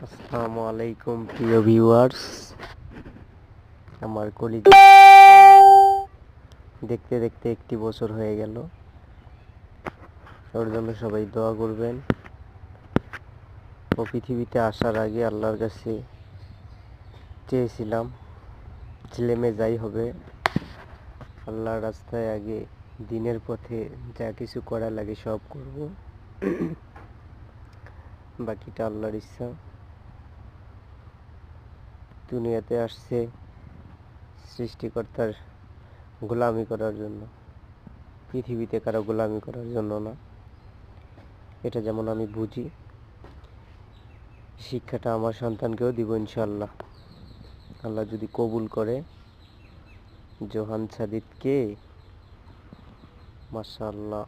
আসসালামু আলাইকুম প্রিয় ভিউয়ার্স, আমার কলিগ দেখতে দেখতে 1 বছর হয়ে গেল। ওর জন্য সবাই দোয়া করবেন। ও পৃথিবীতে আসার আগে আল্লাহর কাছে চেয়েছিলাম, ছেলে মেয়ে যাই হবে আল্লাহর রাস্তায় আগে দিনের পথে যা কিছু করা লাগে সব করব, বাকিটা আল্লাহর ইচ্ছা। দুনিয়াতে আসছে সৃষ্টিকর্তার গোলামি করার জন্য, পৃথিবীতে কারো গোলামি করার জন্য না। এটা যেমন আমি বুঝি, শিক্ষাটা আমার সন্তানকেও দিব ইনশাআল্লাহ। আল্লাহ যদি কবুল করে। জোহান সাদিদকে মাশাআল্লাহ।